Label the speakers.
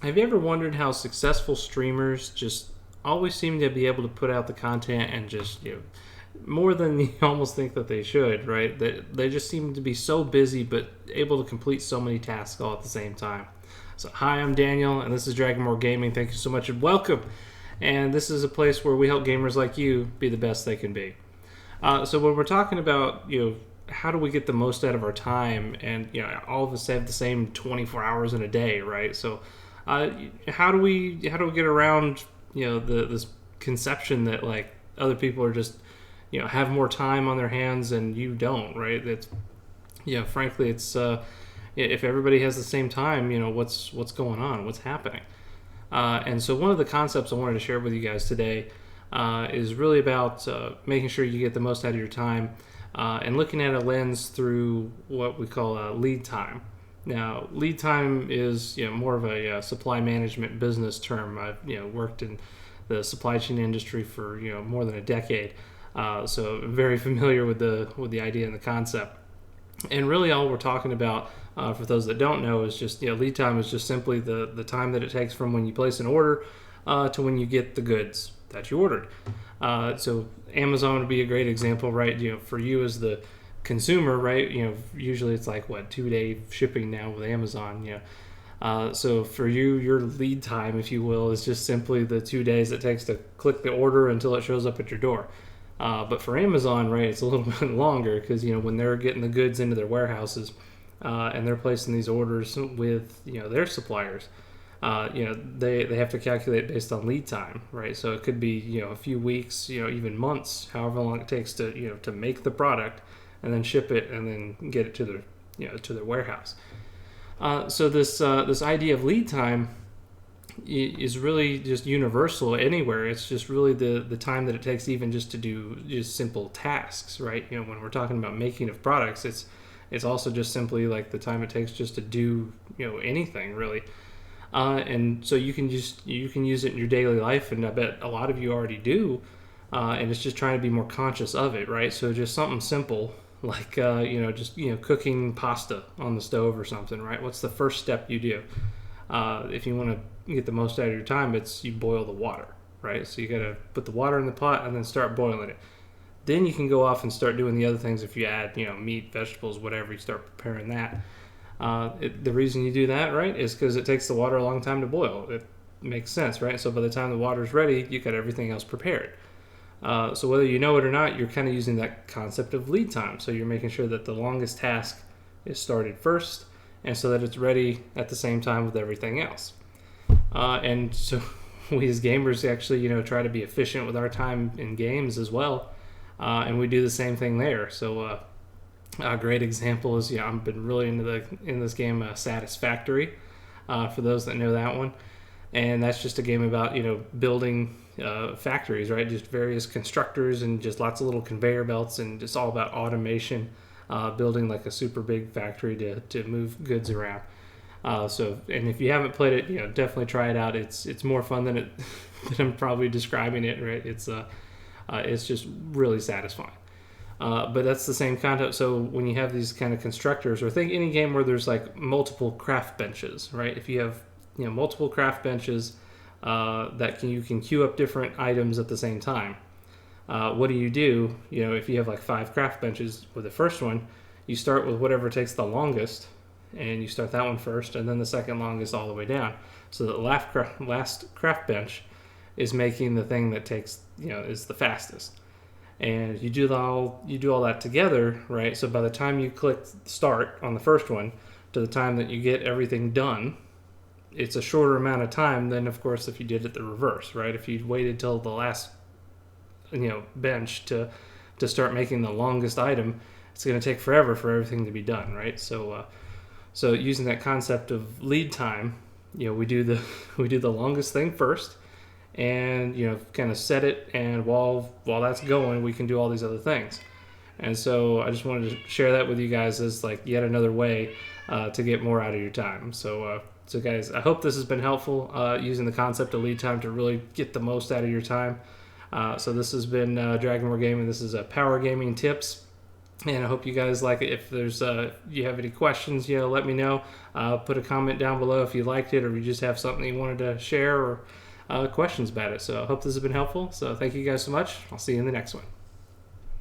Speaker 1: Have you ever wondered how successful streamers just always seem to be able to put out the content and just, more than you almost think that they should, right? They just seem to be so busy but able to complete so many tasks all at the same time. So, hi, I'm Daniel, and this is Dragonmore Gaming. Thank you so much and welcome. And this is a place where we help gamers like you be the best they can be. So when we're talking about, how do we get the most out of our time, and all of us have the same 24 hours in a day, right? So how do we get around this conception that like other people are just have more time on their hands and you don't, right? It's frankly it's if everybody has the same time, what's going on, what's happening. And so one of the concepts I wanted to share with you guys today is really about making sure you get the most out of your time and looking at a lens through what we call lead time. Now, lead time is more of a supply management business term. I've worked in the supply chain industry for more than a decade, so I'm very familiar with the idea and the concept. And really, all we're talking about, for those that don't know, is just lead time is just simply the time that it takes from when you place an order to when you get the goods that you ordered. So Amazon would be a great example, right? For you as the consumer, right? Usually it's like 2-day shipping now with Amazon. So for you, your lead time, if you will, is just simply the 2 days it takes to click the order until it shows up at your door. But for Amazon, right, it's a little bit longer because when they're getting the goods into their warehouses and they're placing these orders with their suppliers, they have to calculate based on lead time, right? So it could be a few weeks, even months, however long it takes to to make the product and then ship it and then get it to their warehouse. So this idea of lead time is really just universal anywhere. It's just really the time that it takes even just to do just simple tasks, right? When we're talking about making of products, it's also just simply like the time it takes just to do anything really. And so you can use it in your daily life, and I bet a lot of you already do. And it's just trying to be more conscious of it, right? So just something simple like just cooking pasta on the stove or something, right? What's the first step you do? If you want to get the most out of your time, it's you boil the water, right? So you got to put the water in the pot and then start boiling it. Then you can go off and start doing the other things. If you add meat, vegetables, whatever, you start preparing that. The reason you do that, right, is because it takes the water a long time to boil. It makes sense, right? So by the time the water's ready, you got everything else prepared. So whether you know it or not, you're kind of using that concept of lead time. So you're making sure that the longest task is started first, and so that it's ready at the same time with everything else. And so we as gamers actually, try to be efficient with our time in games as well. And we do the same thing there. So a great example is, I've been really in this game, Satisfactory, for those that know that one. And that's just a game about, building factories, right? Just various constructors and just lots of little conveyor belts and just all about automation, building like a super big factory to move goods around. And if you haven't played it, definitely try it out. It's more fun than I'm probably describing it, right? It's just really satisfying. But that's the same concept. So when you have these kind of constructors, or think any game where there's like multiple craft benches, right? If you have multiple craft benches you can queue up different items at the same time. What do? If you have like 5 craft benches, with the first one, you start with whatever takes the longest, and you start that one first, and then the second longest all the way down. So the last craft bench is making the thing that takes is the fastest. And you do all that together, right? So by the time you click start on the first one to the time that you get everything done, it's a shorter amount of time than, of course, if you did it the reverse, right? If you waited till the last bench to start making the longest item, it's going to take forever for everything to be done, right? So using that concept of lead time, we do the longest thing first, and kind of set it, and while that's going, we can do all these other things. And so I just wanted to share that with you guys as like yet another way to get more out of your time. So guys, I hope this has been helpful, using the concept of lead time to really get the most out of your time. So this has been Dragonmore Gaming. This is Power Gaming Tips. And I hope you guys like it. If there's you have any questions, let me know. Put a comment down below if you liked it, or you just have something you wanted to share, or questions about it. So I hope this has been helpful. So thank you guys so much. I'll see you in the next one.